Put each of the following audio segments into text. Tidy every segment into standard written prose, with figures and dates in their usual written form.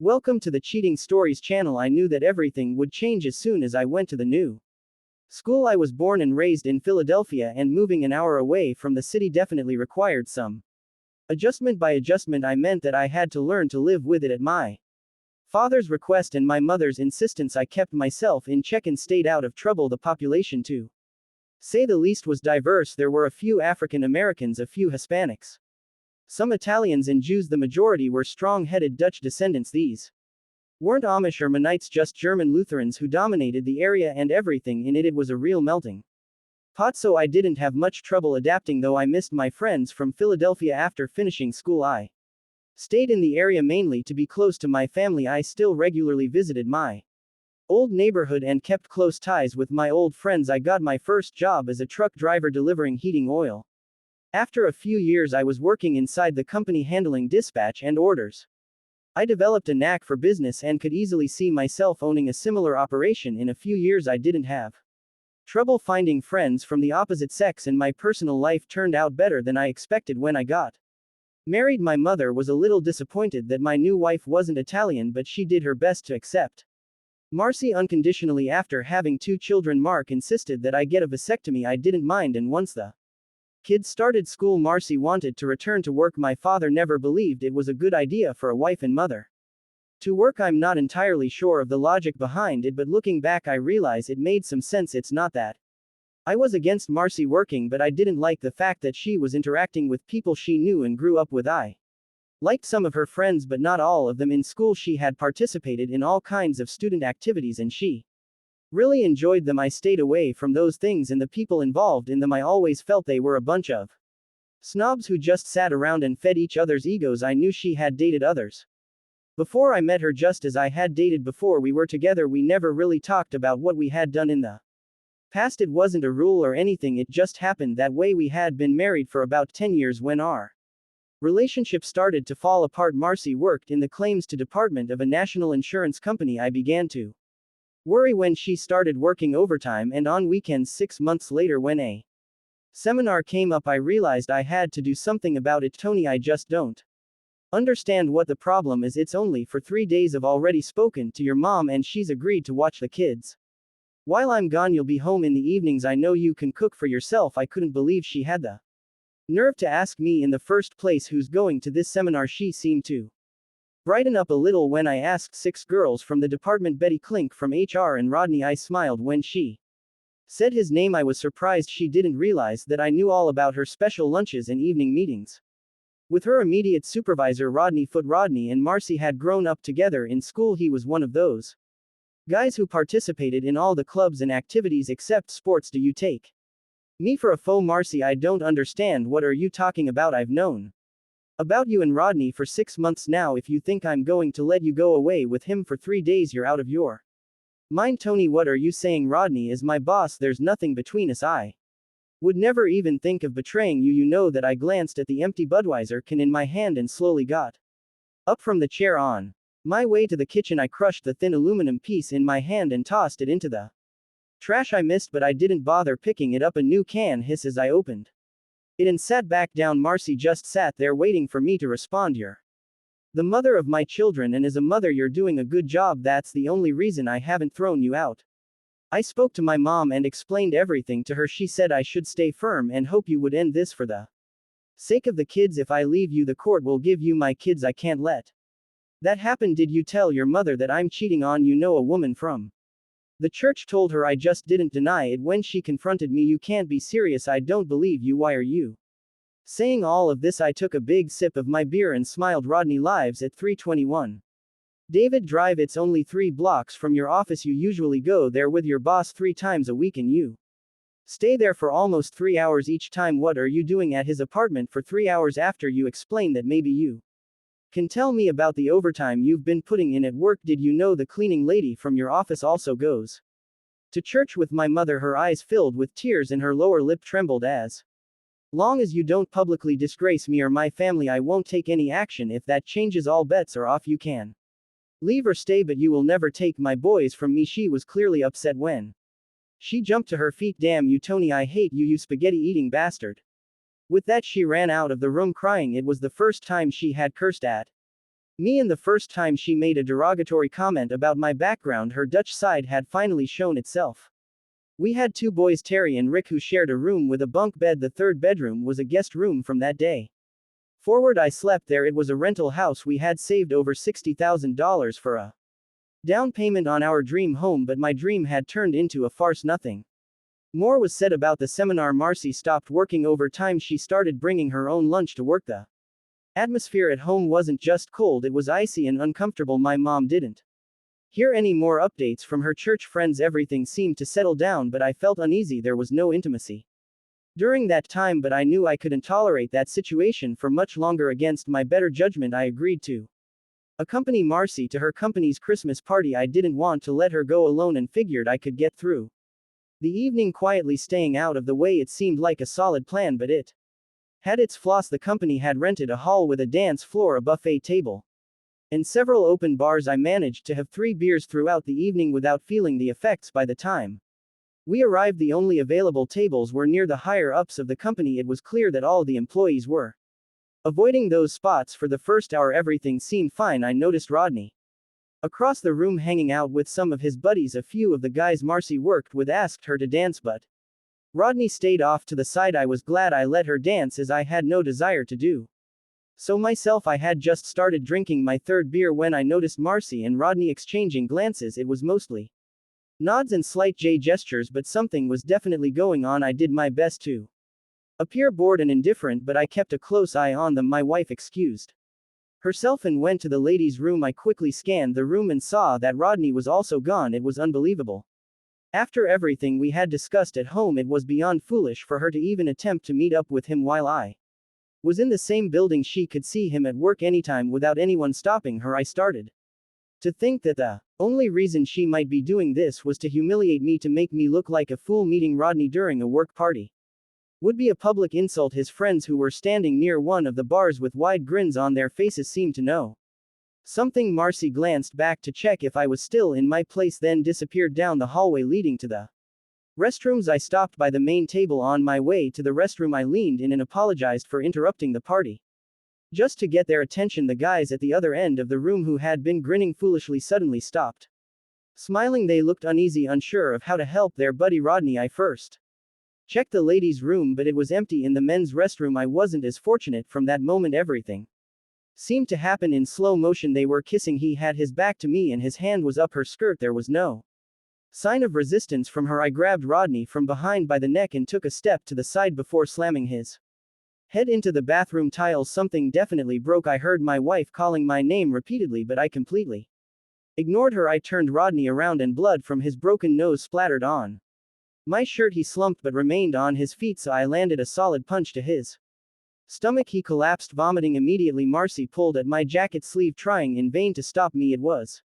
Welcome to the Cheating Stories channel. I knew that everything would change as soon as I went to the new school. I was born and raised in Philadelphia, and moving an hour away from the city definitely required some adjustment. By adjustment, I meant that I had to learn to live with it at my father's request and my mother's insistence. I kept myself in check and stayed out of trouble. The population, to say the least, was diverse. There were a few African Americans, a few Hispanics, some Italians, and Jews. The majority were strong-headed Dutch descendants. These weren't Amish or Mennonites, just German Lutherans who dominated the area and everything in it. It was a real melting pot, so I didn't have much trouble adapting, though I missed my friends from Philadelphia. After finishing school, I stayed in the area mainly to be close to my family. I still regularly visited my old neighborhood and kept close ties with my old friends. I got my first job as a truck driver delivering heating oil. After a few years, I was working inside the company handling dispatch and orders. I developed a knack for business and could easily see myself owning a similar operation in a few years. I didn't have trouble finding friends from the opposite sex, and my personal life turned out better than I expected. When I got married, my mother was a little disappointed that my new wife wasn't Italian, but she did her best to accept Marcy unconditionally. After having 2 children, Mark insisted that I get a vasectomy. I didn't mind, and once the kids started school, Marcy wanted to return to work. My father never believed it was a good idea for a wife and mother to work. I'm not entirely sure of the logic behind it, but looking back, I realize it made some sense. It's not that I was against Marcy working, but I didn't like the fact that she was interacting with people she knew and grew up with. I liked some of her friends, but not all of them. In school, she had participated in all kinds of student activities, and she really enjoyed them. I stayed away from those things and the people involved in them. I always felt they were a bunch of snobs who just sat around and fed each other's egos. I knew she had dated others before I met her, just as I had dated before we were together. We never really talked about what we had done in the past. It wasn't a rule or anything, it just happened that way. We had been married for about 10 years when our relationship started to fall apart. Marcy worked in the claims to department of a national insurance company. I began to worry when she started working overtime and on weekends. 6 months later, when a seminar came up, I realized I had to do something about it. Tony, I just don't understand what the problem is. It's only for 3 days. I've already spoken to your mom and she's agreed to watch the kids while I'm gone. You'll be home in the evenings. I know you can cook for yourself. I couldn't believe she had the nerve to ask me in the first place who's going to this seminar. She seemed to brighten up a little when I asked. 6 girls from the department, Betty Klink from HR and Rodney. I smiled when she said his name. I was surprised she didn't realize that I knew all about her special lunches and evening meetings with her immediate supervisor, Rodney Foot. Rodney and Marcy had grown up together in school. He was one of those guys who participated in all the clubs and activities except sports. Do you take me for a foe? Marcy, I don't understand. What are you talking about? I've known about you and Rodney for 6 months now. If you think I'm going to let you go away with him for 3 days, you're out of your mind. Tony, what are you saying? Rodney is my boss. There's nothing between us. I would never even think of betraying you. You know that. I glanced at the empty Budweiser can in my hand and slowly got up from the chair. On my way to the kitchen, I crushed the thin aluminum piece in my hand and tossed it into the trash. I missed, but I didn't bother picking it up. A new can hiss as I opened it and sat back down. Marcy just sat there waiting for me to respond. You're the mother of my children, and as a mother, you're doing a good job. That's the only reason I haven't thrown you out. I spoke to my mom and explained everything to her. She said I should stay firm and hope you would end this for the sake of the kids. If I leave you, the court will give you my kids. I can't let that happen. Did you tell your mother that I'm cheating on you? No, a woman from the church told her. I just didn't deny it when she confronted me. You can't be serious. I don't believe you. Why are you saying all of this? I took a big sip of my beer and smiled. Rodney lives at 321 David Drive. It's only 3 blocks from your office. You usually go there with your boss 3 times a week and you stay there for almost 3 hours each time. What are you doing at his apartment for 3 hours? After you explain that, maybe you can tell me about the overtime you've been putting in at work. Did you know the cleaning lady from your office also goes to church with my mother? Her eyes filled with tears and her lower lip trembled. As long as you don't publicly disgrace me or my family, I won't take any action. If that changes, all bets are off. You can leave or stay, but you will never take my boys from me. She was clearly upset when she jumped to her feet. Damn you, Tony, I hate you, you spaghetti-eating bastard. With that, she ran out of the room crying. It was the first time she had cursed at Me and the first time she made a derogatory comment about my background, her Dutch side had finally shown itself. We had two boys, Terry and Rick, who shared a room with a bunk bed. The third bedroom was a guest room from that day forward I slept there. It was a rental house. We had saved over $60,000 for a down payment on our dream home, but my dream had turned into a farce. Nothing more was said about the seminar. Marcy stopped working overtime. She started bringing her own lunch to work. The atmosphere at home wasn't just cold, it was icy and uncomfortable. My mom didn't hear any more updates from her church friends. Everything seemed to settle down, but I felt uneasy. There was no intimacy during that time, but I knew I couldn't tolerate that situation for much longer. Against my better judgment, I agreed to accompany Marcy to her company's Christmas party. I didn't want to let her go alone and figured I could get through the evening quietly, staying out of the way. It seemed like a solid plan, but it had its flaws. The company had rented a hall with a dance floor, a buffet table, and several open bars. I managed to have 3 beers throughout the evening without feeling the effects. By the time we arrived, the only available tables were near the higher ups of the company. It was clear that all the employees were avoiding those spots. For the first hour, everything seemed fine. I noticed Rodney across the room hanging out with some of his buddies. A few of the guys Marcy worked with asked her to dance, but Rodney stayed off to the side. I was glad I let her dance, as I had no desire to do so myself. I had just started drinking my third beer when I noticed Marcy and Rodney exchanging glances. It was mostly nods and slight gestures, but something was definitely going on. I did my best to appear bored and indifferent, but I kept a close eye on them. My wife excused herself and went to the ladies' room. I quickly scanned the room and saw that Rodney was also gone. It was unbelievable. After everything we had discussed at home, it was beyond foolish for her to even attempt to meet up with him while I was in the same building. She could see him at work anytime without anyone stopping her. I started to think that the only reason she might be doing this was to humiliate me, to make me look like a fool. Meeting Rodney during a work party would be a public insult. His friends, who were standing near one of the bars with wide grins on their faces, seemed to know something. Marcy glanced back to check if I was still in my place, then disappeared down the hallway leading to the restrooms. I stopped by the main table. On my way to the restroom, I leaned in and apologized for interrupting the party, just to get their attention. The guys at the other end of the room, who had been grinning foolishly, suddenly stopped smiling. They looked uneasy, unsure of how to help their buddy Rodney. I first checked the ladies' room, but it was empty. In the men's restroom, I wasn't as fortunate. From that moment, everything seemed to happen in slow motion. They were kissing. He had his back to me and his hand was up her skirt. There was no sign of resistance from her. I grabbed Rodney from behind by the neck and took a step to the side before slamming his head into the bathroom tiles. Something definitely broke. I heard my wife calling my name repeatedly, but I completely ignored her. I turned Rodney around and blood from his broken nose splattered on my shirt. He slumped but remained on his feet, so I landed a solid punch to his stomach. He collapsed, vomiting immediately. Marcy pulled at my jacket sleeve, trying in vain to stop me. It was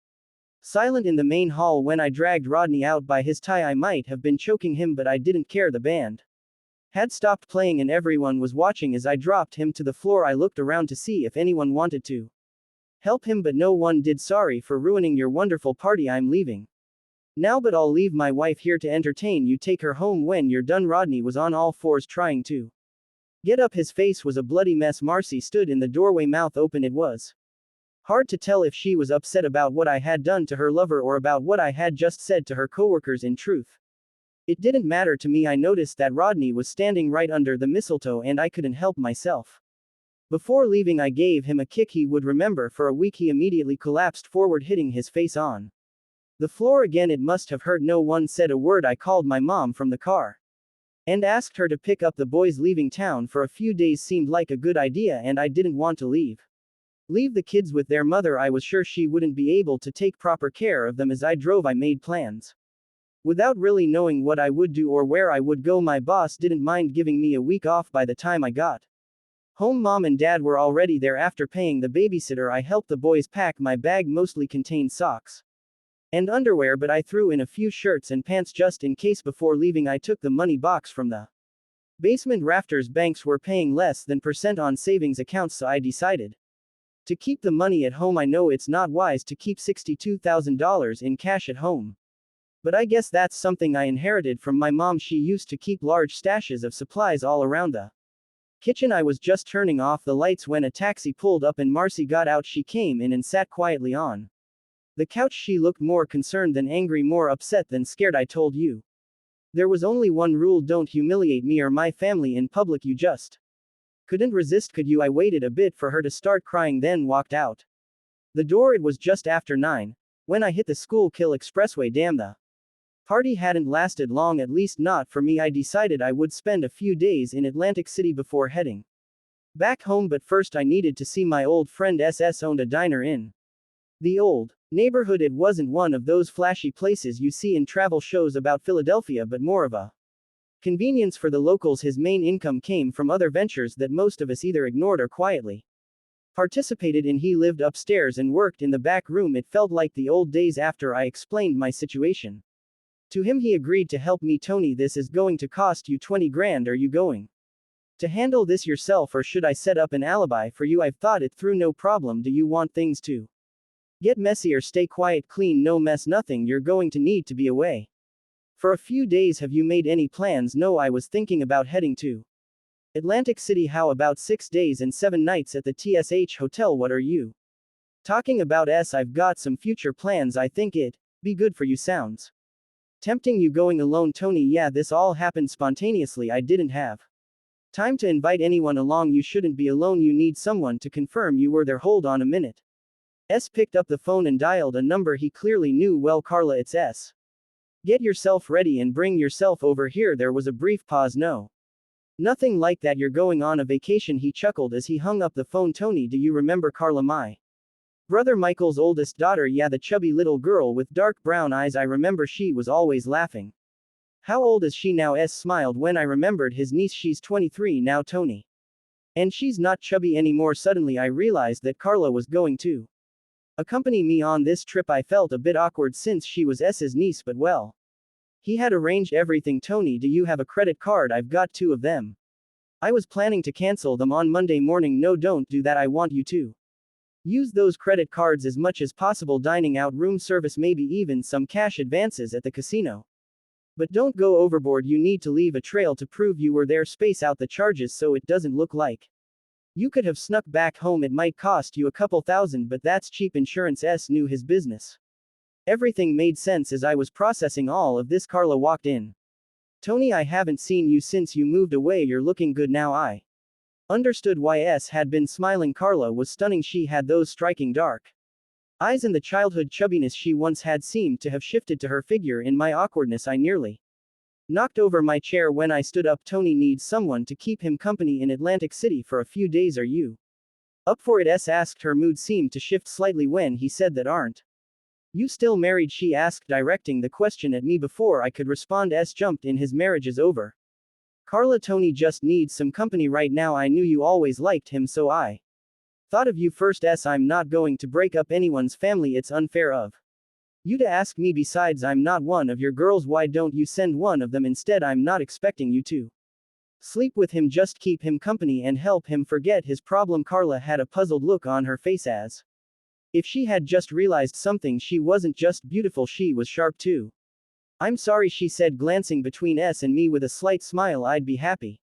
silent in the main hall when I dragged Rodney out by his tie. I might have been choking him, but I didn't care. The band had stopped playing and everyone was watching as I dropped him to the floor. I looked around to see if anyone wanted to help him, but no one did. Sorry for ruining your wonderful party. I'm leaving now, but I'll leave my wife here to entertain you. Take her home when you're done. Rodney was on all fours trying to get up. His face was a bloody mess. Marcy stood in the doorway, mouth open. It was hard to tell if she was upset about what I had done to her lover or about what I had just said to her coworkers. In truth, it didn't matter to me. I noticed that Rodney was standing right under the mistletoe and I couldn't help myself. Before leaving, I gave him a kick he would remember for a week. He immediately collapsed forward, hitting his face on the floor again. It must have hurt. No one said a word. I called my mom from the car and asked her to pick up the boys. Leaving town for a few days seemed like a good idea, and I didn't want to leave the kids with their mother. I was sure she wouldn't be able to take proper care of them. As I drove, I made plans without really knowing what I would do or where I would go. My boss didn't mind giving me a week off. By the time I got home, Mom and Dad were already there. After paying the babysitter, I helped the boys pack. My bag mostly contained socks and underwear, but I threw in a few shirts and pants just in case. Before leaving, I took the money box from the basement rafters. Banks were paying less than percent on savings accounts, so I decided to keep the money at home. I know it's not wise to keep $62,000 in cash at home, but I guess that's something I inherited from my mom. She used to keep large stashes of supplies all around the Kitchen. I was just turning off the lights when a taxi pulled up and Marcy got out. She came in and sat quietly on the couch. She looked more concerned than angry, more upset than scared. I told you. There was only one rule: don't humiliate me or my family in public. You just couldn't resist, could you? I waited a bit for her to start crying, then walked out the door. It was just after 9 when I hit the Schuylkill Expressway. Damn, the party hadn't lasted long, at least not for me. I decided I would spend a few days in Atlantic City before heading back home, but first I needed to see my old friend. SS owned a diner in the old neighborhood. It wasn't one of those flashy places you see in travel shows about Philadelphia, but more of a convenience for the locals. His main income came from other ventures that most of us either ignored or quietly participated in. He lived upstairs and worked in the back room. It felt like the old days. After I explained my situation to him, he agreed to help me. Tony, this is going to cost you 20 grand. Are you going to handle this yourself, or should I set up an alibi for you? I've thought it through. No problem. Do you want things to get messy or stay quiet? Clean, no mess, nothing. You're going to need to be away for a few days. Have you made any plans? No, I was thinking about heading to Atlantic City. How about 6 days and 7 nights at the TSH hotel? What are you talking about? I've got some future plans. I think it'd be good for you. Sounds tempting. You going alone? Tony, yeah, this all happened spontaneously. I didn't have time to invite anyone along. You shouldn't be alone. You need someone to confirm you were there. Hold on a minute. Picked up the phone and dialed a number he clearly knew well. Carla, it's S. Get yourself ready and bring yourself over here. There was a brief pause. No, nothing like that. You're going on a vacation. He chuckled as he hung up the phone. Tony, do you remember Carla, my brother Michael's oldest daughter? Yeah, the chubby little girl with dark brown eyes. I remember. She was always laughing. How old is she now? Smiled when I remembered his niece. She's 23 now, Tony. And she's not chubby anymore. Suddenly I realized that Carla was going to accompany me on this trip. I felt a bit awkward since she was S's niece, but well, he had arranged everything. Tony, do you have a credit card? I've got 2 of them. I was planning to cancel them on Monday morning. No, don't do that. I want you to use those credit cards as much as possible. Dining out, room service, maybe even some cash advances at the casino. But don't go overboard. You need to leave a trail to prove you were there. Space out the charges so it doesn't look like you could have snuck back home. It might cost you a couple thousand, but that's cheap insurance. Knew his business. Everything made sense as I was processing all of this. Carla walked in. Tony, I haven't seen you since you moved away. You're looking good now. I understood why had been smiling. Carla was stunning. She had those striking dark eyes, and the childhood chubbiness she once had seemed to have shifted to her figure. In my awkwardness, I nearly knocked over my chair when I stood up. Tony needs someone to keep him company in Atlantic City for a few days. Are you up for it? Asked. Her mood seemed to shift slightly when he said that. Aren't you still married? She asked, directing the question at me before I could respond. Jumped in. His marriage is over. Carla, Tony just needs some company right now. I knew you always liked him, so I thought of you first. I'm not going to break up anyone's family. It's unfair of you to ask me. Besides, I'm not one of your girls. Why don't you send one of them instead? I'm not expecting you to sleep with him. Just keep him company and help him forget his problem. Carla had a puzzled look on her face, as if she had just realized something. She wasn't just beautiful, she was sharp too. I'm sorry, she said, glancing between and me with a slight smile. I'd be happy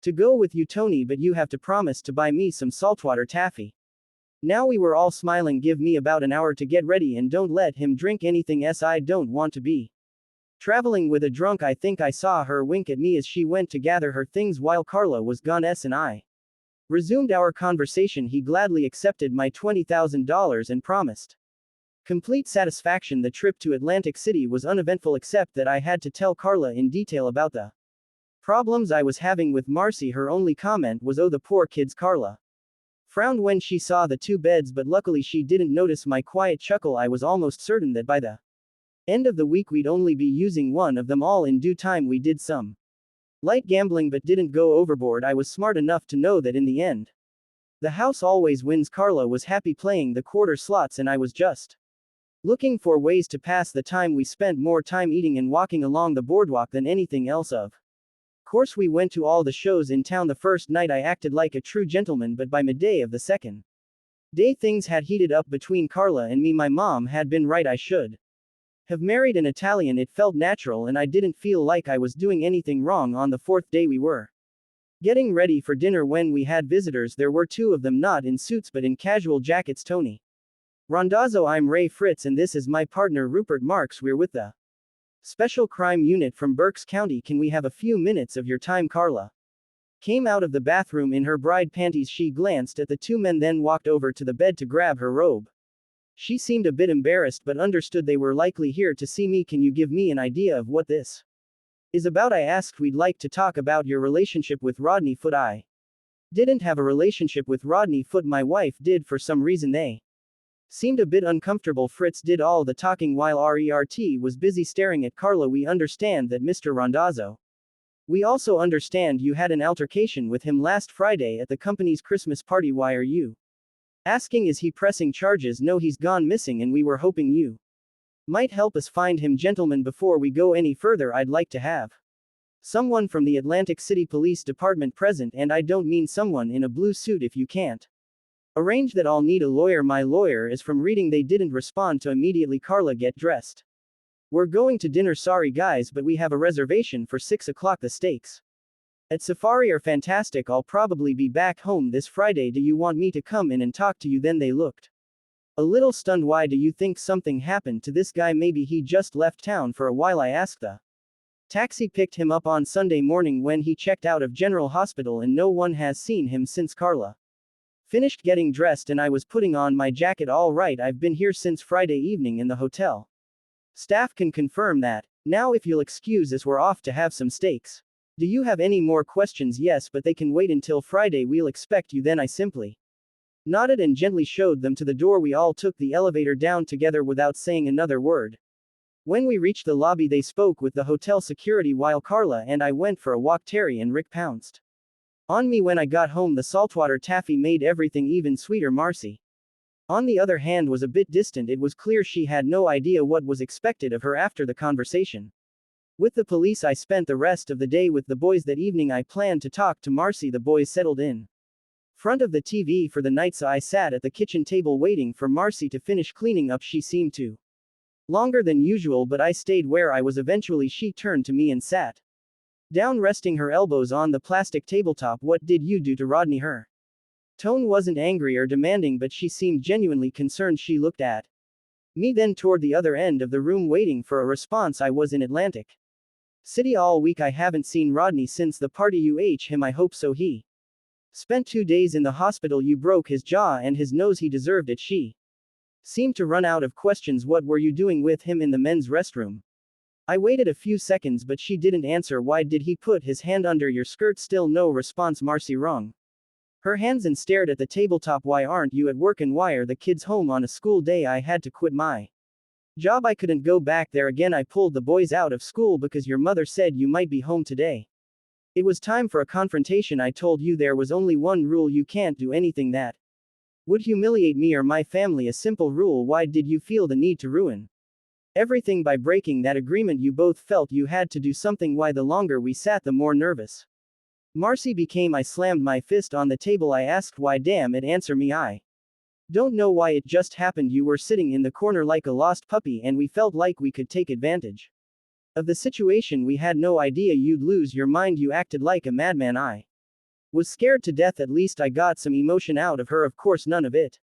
to go with you, Tony, but you have to promise to buy me some saltwater taffy. Now we were all smiling. Give me about an hour to get ready and don't let him drink anything. I don't want to be traveling with a drunk. I think I saw her wink at me as she went to gather her things while Carla was gone. And I resumed our conversation. He gladly accepted my $20,000 and promised complete satisfaction. The trip to Atlantic City was uneventful, except that I had to tell Carla in detail about the problems I was having with Marcy. Her only comment was, "Oh, the poor kids." Carla frowned when she saw the 2 beds, but luckily she didn't notice my quiet chuckle. I was almost certain that by the end of the week we'd only be using one of them all. In due time we did some light gambling but didn't go overboard. I was smart enough to know that in the end, the house always wins. Carla was happy playing the quarter slots and I was just looking for ways to pass the time. We spent more time eating and walking along the boardwalk than anything else. Of course we went to all the shows in town. The first night I acted like a true gentleman, but by midday of the second day things had heated up between Carla and me. My mom had been right. I should have married an Italian. It felt natural and I didn't feel like I was doing anything wrong. On the 4th day we were Getting ready for dinner when we had visitors. There were two of them, not in suits but in casual jackets. Tony Randazzo. I'm Ray Fritz and this is my partner Rupert Marks. We're with the Special Crime Unit from Berks County. Can we have a few minutes of your time? Carla came out of the bathroom in her bride panties. She glanced at the two men, then walked over to the bed to grab her robe. She seemed a bit embarrassed but understood they were likely here to see me. Can you give me an idea of what this is about? I asked. We'd like to talk about your relationship with Rodney Foote. I didn't have a relationship with Rodney Foote. My wife did. For some reason they seemed a bit uncomfortable. Fritz did all the talking while RERT was busy staring at Carla. We understand that, Mr. Randazzo. We also understand you had an altercation with him last Friday at the company's Christmas party. Why are you asking? Is he pressing charges? No, he's gone missing and we were hoping you might help us find him. Gentlemen, before we go any further, I'd like to have someone from the Atlantic City Police Department present, and I don't mean someone in a blue suit. If you can't arrange that, I'll need a lawyer. My lawyer is from reading. They didn't respond to immediately. Carla, get dressed. We're going to dinner. Sorry guys, but we have a reservation for 6 o'clock. The steaks at Safari are fantastic. I'll probably be back home this Friday. Do you want me to come in and talk to you then? They looked a little stunned. Why do you think something happened to this guy? Maybe he just left town for a while. I asked. The taxi picked him up on Sunday morning when he checked out of General Hospital and no one has seen him since. Carla finished getting dressed and I was putting on my jacket. All right, I've been here since Friday evening and the hotel staff can confirm that. Now if you'll excuse us, we're off to have some steaks. Do you have any more questions? Yes, but they can wait until Friday. We'll expect you then. I simply nodded and gently showed them to the door. We all took the elevator down together without saying another word. When we reached the lobby, they spoke with the hotel security while Carla and I went for a walk. Terry and Rick pounced on me when I got home. The saltwater taffy made everything even sweeter. Marcy, on the other hand, was a bit distant. It was clear she had no idea what was expected of her after the conversation with the police. I spent the rest of the day with the boys. That evening I planned to talk to Marcy. The boys settled in front of the TV for the night, so I sat at the kitchen table waiting for Marcy to finish cleaning up. She seemed to longer than usual, but I stayed where I was. Eventually she turned to me and sat down, resting her elbows on the plastic tabletop. What did you do to Rodney? Her tone wasn't angry or demanding, but she seemed genuinely concerned. She looked at me, then toward the other end of the room, waiting for a response. I was in Atlantic City all week. I haven't seen Rodney since the party. You him? I hope so. He spent 2 days in the hospital. You broke his jaw and his nose. He deserved it. She seemed to run out of questions. What were you doing with him in the men's restroom? I waited a few seconds, but she didn't answer. Why did he put his hand under your skirt? Still no response. Marcy wrung her hands and stared at the tabletop. Why aren't you at work, and why are the kids home on a school day? I had to quit my job. I couldn't go back there again. I pulled the boys out of school because your mother said you might be home today. It was time for a confrontation. I told you there was only one rule: you can't do anything that would humiliate me or my family. A simple rule. Why did you feel the need to ruin everything by breaking that agreement? You both felt you had to do something. Why? The longer we sat, the more nervous Marcy became. I slammed my fist on the table. I asked, why? Damn it, answer me. I don't know why. It just happened. You were sitting in the corner like a lost puppy and we felt like we could take advantage of the situation. We had no idea you'd lose your mind. You acted like a madman. I was scared to death. At least I got some emotion out of her. Of course none of it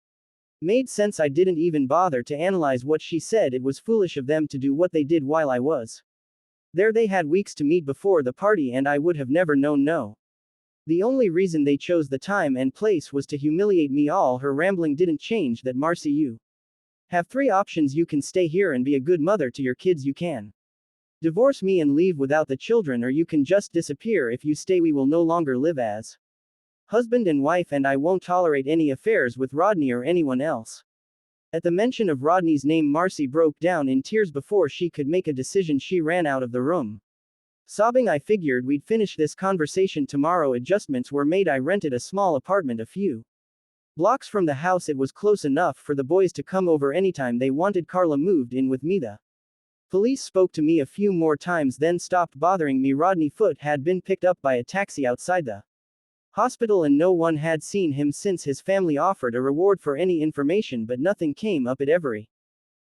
made sense. I didn't even bother to analyze what she said. It was foolish of them to do what they did while I was there. They had weeks to meet before the party and I would have never known. No. The only reason they chose the time and place was to humiliate me. All her rambling didn't change that. Marcy, you have 3 options. You can stay here and be a good mother to your kids. You can divorce me and leave without the children, or you can just disappear. If you stay, we will no longer live as husband and wife, and I won't tolerate any affairs with Rodney or anyone else. At the mention of Rodney's name, Marcy broke down in tears. Before she could make a decision, she ran out of the room, sobbing. I figured we'd finish this conversation tomorrow. Adjustments were made. I rented a small apartment a few blocks from the house. It was close enough for the boys to come over anytime they wanted. Carla moved in with me. The police spoke to me a few more times, then stopped bothering me. Rodney Foote had been picked up by a taxi outside the hospital and no one had seen him since. His family offered a reward for any information, but nothing came up. At every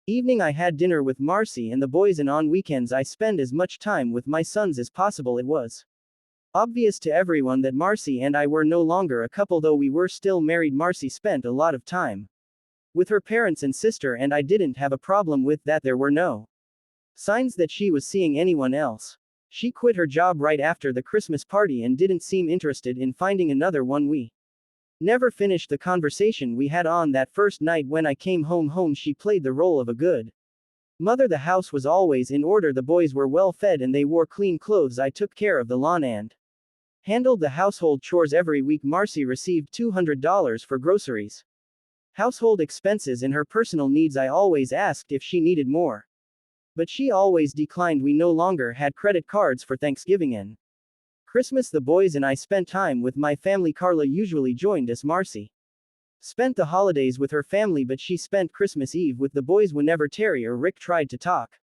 evening I had dinner with Marcy and the boys, and on weekends I spend as much time with my sons as possible. It was Obvious to everyone that Marcy and I were no longer a couple, though we were still married. Marcy spent a lot of time with her parents and sister, and I didn't have a problem with that. There were no signs that she was seeing anyone else. She quit her job right after the Christmas party and didn't seem interested in finding another one. We never finished the conversation we had on that first night. When I came home, she played the role of a good mother. The house was always in order, the boys were well fed, and they wore clean clothes. I took care of the lawn and handled the household chores every week. Marcy received $200 for groceries, household expenses, and her personal needs. I always asked if she needed more, but she always declined. We no longer had credit cards for Thanksgiving and Christmas. The boys and I spent time with my family. Carla usually joined us. Marcy spent the holidays with her family, but she spent Christmas Eve with the boys. Whenever Terry or Rick tried to talk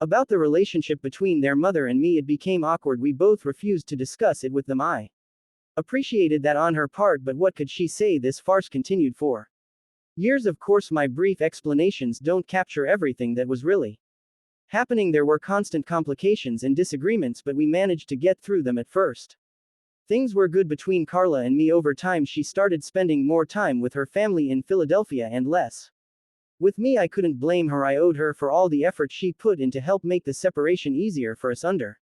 about the relationship between their mother and me, it became awkward. We both refused to discuss it with them. I appreciated that on her part, but what could she say? This farce continued for years. Of course, my brief explanations don't capture everything that was really happening. There were constant complications and disagreements, but we managed to get through them. At first, things were good between Carla and me. Over time, she started spending more time with her family in Philadelphia and less with me. I couldn't blame her. I owed her for all the effort she put in to help make the separation easier for us. Under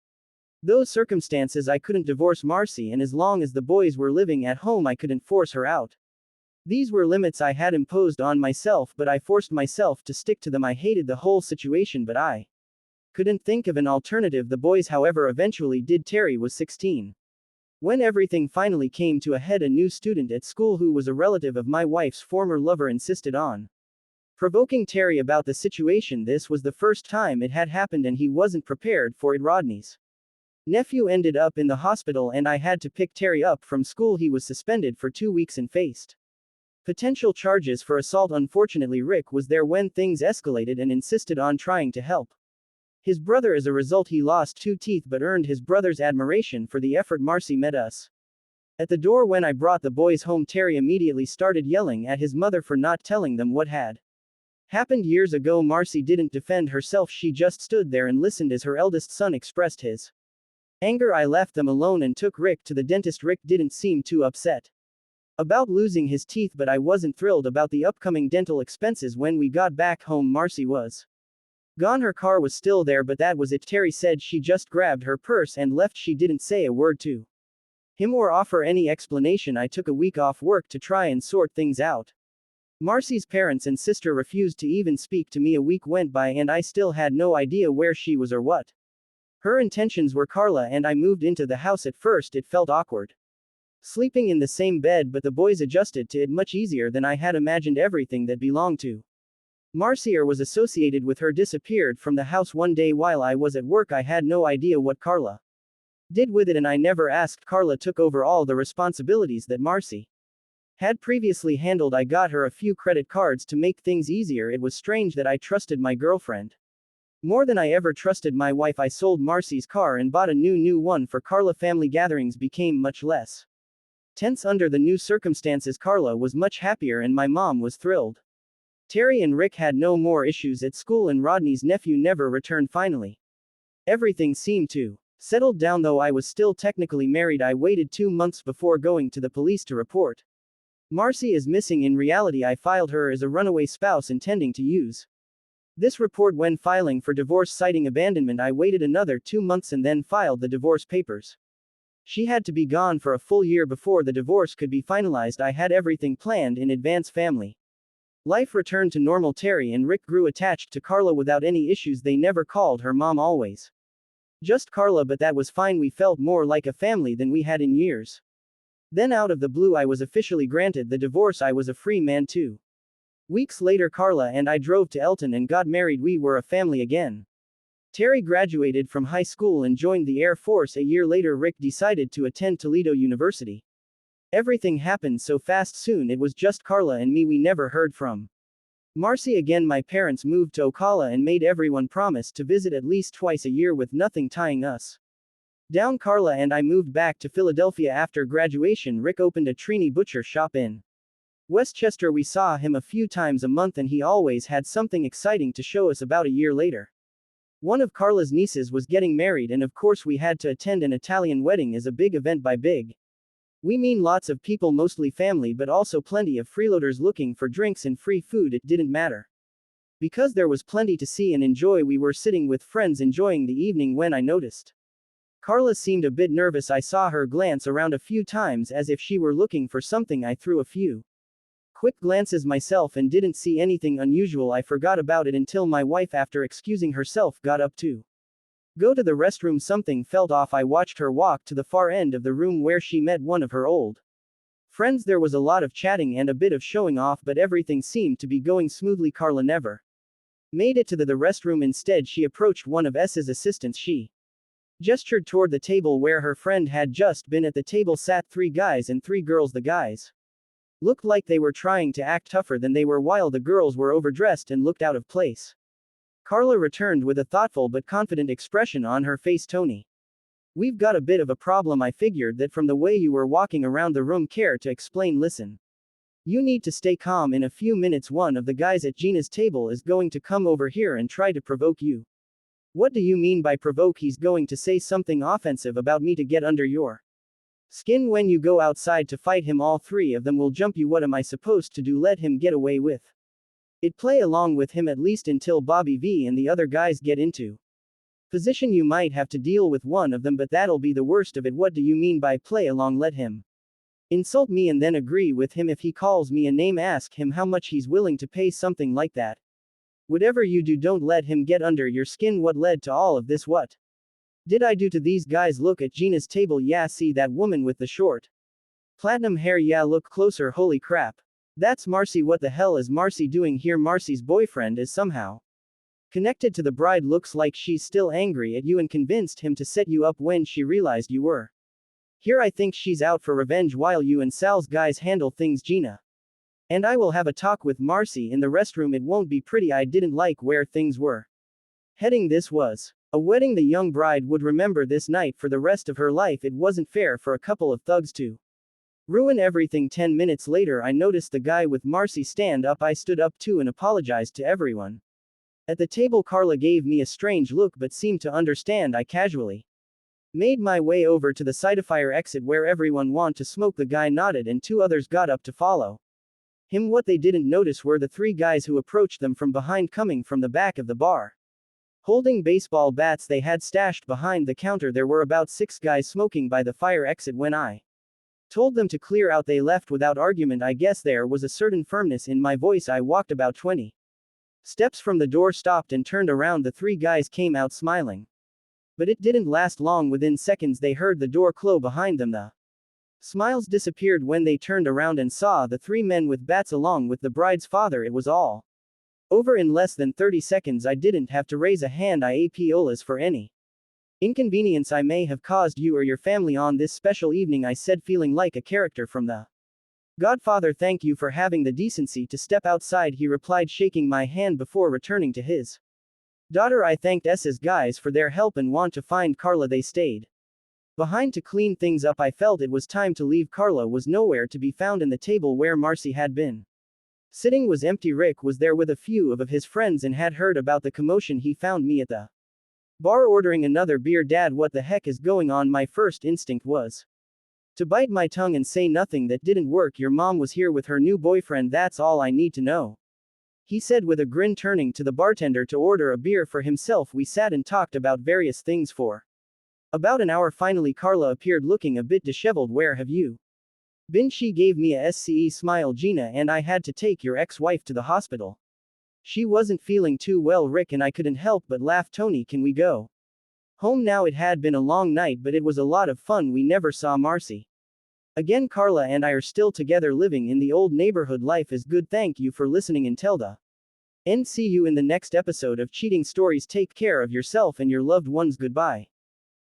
those circumstances, I couldn't divorce Marcy, and as long as the boys were living at home, I couldn't force her out. These were limits I had imposed on myself, but I forced myself to stick to them. I hated the whole situation, but I couldn't think of an alternative. The boys, however, eventually did. Terry was 16 when everything finally came to a head. A new student at school who was a relative of my wife's former lover insisted on provoking Terry about the situation. This was the first time it had happened, and he wasn't prepared for it. Rodney's nephew ended up in the hospital, and I had to pick Terry up from school. He was suspended for 2 weeks and faced potential charges for assault. Unfortunately, Rick was there when things escalated and insisted on trying to help his brother. As a result, he lost 2 teeth but earned his brother's admiration for the effort. Marcy met us at the door when I brought the boys home. Terry immediately started yelling at his mother for not telling them what had happened years ago. Marcy didn't defend herself, she just stood there and listened as her eldest son expressed his anger. I left them alone and took Rick to the dentist. Rick didn't seem too upset about losing his teeth, but I wasn't thrilled about the upcoming dental expenses. When we got back home, Marcy was gone. Her car was still there, but that was it. Terry said she just grabbed her purse and left. She didn't say a word to him or offer any explanation. I took a week off work to try and sort things out. Marcy's parents and sister refused to even speak to me. A week went by and I still had no idea where she was or what her intentions were. Carla and I moved into the house. At first it felt awkward sleeping in the same bed, but the boys adjusted to it much easier than I had imagined. Everything that belonged to Marcy or was associated with her disappeared from the house one day while I was at work. I had no idea what Carla did with it, and I never asked. Carla took over all the responsibilities that Marcy had previously handled. I got her a few credit cards to make things easier. It was strange that I trusted my girlfriend more than I ever trusted my wife. I sold Marcy's car and bought a new one for Carla. Family gatherings became much less tense under the new circumstances. Carla was much happier and my mom was thrilled. Terry and Rick had no more issues at school, and Rodney's nephew never returned. Finally, everything seemed to settle down, though I was still technically married. I waited 2 months before going to the police to report Marcy is missing. In reality, I filed her as a runaway spouse, intending to use this report when filing for divorce, citing abandonment. I waited another 2 months and then filed the divorce papers. She had to be gone for a full year before the divorce could be finalized. I had everything planned in advance. Family life returned to normal. Terry and Rick grew attached to Carla without any issues. They never called her mom, always just Carla, but that was fine. We felt more like a family than we had in years. Then out of the blue, I was officially granted the divorce. I was a free man. 2 weeks later, Carla and I drove to Elton and got married. We were a family again. Terry graduated from high school and joined the Air Force. A year later, Rick decided to attend Toledo University. Everything happened so fast. Soon it was just Carla and me. We never heard from Marcy again. My parents moved to Ocala and made everyone promise to visit at least twice a year with nothing tying us down. Carla and I moved back to Philadelphia after graduation. Rick opened a Trini butcher shop in Westchester. We saw him a few times a month and he always had something exciting to show us. About a year later, One of Carla's nieces was getting married, and of course we had to attend. An Italian wedding is a big event. By big, we mean lots of people, mostly family, but also plenty of freeloaders looking for drinks and free food. It didn't matter. Because there was plenty to see and enjoy, we were sitting with friends enjoying the evening when I noticed Carla seemed a bit nervous. I saw her glance around a few times as if she were looking for something. I threw a few quick glances myself and didn't see anything unusual. I forgot about it until my wife, after excusing herself, got up to go to the restroom. Something felt off. I watched her walk to the far end of the room where she met one of her old friends. There was a lot of chatting and a bit of showing off, but everything seemed to be going smoothly. Carla never made it to the restroom. Instead, she approached one of S's assistants. She gestured toward the table where her friend had just been. At the table sat 3 guys and 3 girls. The guys looked like they were trying to act tougher than they were, while the girls were overdressed and looked out of place. Carla returned with a thoughtful but confident expression on her face. Tony, we've got a bit of a problem. I figured that from the way you were walking around the room. Care to explain? Listen, you need to stay calm. In a few minutes, one of the guys at Gina's table is going to come over here and try to provoke you. What do you mean by provoke? He's going to say something offensive about me to get under your skin. When you go outside to fight him, all 3 of them will jump you. What am I supposed to do? Let him get away with it? Play along with him at least until Bobby V and the other guys get into position. You might have to deal with one of them, but that'll be the worst of it. What do you mean by play along? Let him insult me and then agree with him. If he calls me a name, ask him how much he's willing to pay. Something like that. Whatever you do, don't let him get under your skin. What led to all of this? What did I do to these guys? Look at Gina's table. Yeah, see that woman with the short platinum hair? Yeah, look closer. Holy crap. That's Marcy. What the hell is Marcy doing here? Marcy's boyfriend is somehow connected to the bride. Looks like she's still angry at you and convinced him to set you up when she realized you were here. I think she's out for revenge while you and Sal's guys handle things. Gina and I will have a talk with Marcy in the restroom. It won't be pretty. I didn't like where things were heading. This was a wedding. The young bride would remember this night for the rest of her life. It wasn't fair for a couple of thugs to ruin everything. 10 minutes later, I noticed the guy with Marcy stand up. I stood up too and apologized to everyone at the table. Carla gave me a strange look but seemed to understand. I casually made my way over to the Cidefier exit where everyone wanted to smoke. The guy nodded and 2 others got up to follow him. What they didn't notice were the 3 guys who approached them from behind, coming from the back of the bar, holding baseball bats they had stashed behind the counter. There were about 6 guys smoking by the fire exit. When I told them to clear out, they left without argument. I guess there was a certain firmness in my voice. I walked about 20 steps from the door, stopped and turned around. The 3 guys came out smiling. But it didn't last long. Within seconds they heard the door close behind them. The smiles disappeared when they turned around and saw the 3 men with bats along with the bride's father. It was all over in less than 30 seconds. I didn't have to raise a hand. I apologize for any inconvenience I may have caused you or your family on this special evening, I said, feeling like a character from The Godfather. Thank you for having the decency to step outside, he replied, shaking my hand before returning to his daughter. I thanked S's guys for their help and want to find Carla. They stayed behind to clean things up. I felt it was time to leave. Carla was nowhere to be found, and the table where Marcy had been sitting was empty. Rick was there with a few of his friends and had heard about the commotion. He found me at the bar ordering another beer. Dad, what the heck is going on? My first instinct was to bite my tongue and say nothing. That didn't work. Your mom was here with her new boyfriend. That's all I need to know, he said with a grin, turning to the bartender to order a beer for himself. We sat and talked about various things for about an hour. Finally, Carla appeared looking a bit disheveled. Where have you been? She gave me a SCE smile. Gina and I had to take your ex-wife to the hospital. She wasn't feeling too well. Rick and I couldn't help but laugh. Tony, can we go home now? It had been a long night, but it was a lot of fun. We never saw Marcy again. Carla and I are still together, living in the old neighborhood. Life is good. Thank you for listening until the end. See you in the next episode of Cheating Stories. Take care of yourself and your loved ones. Goodbye.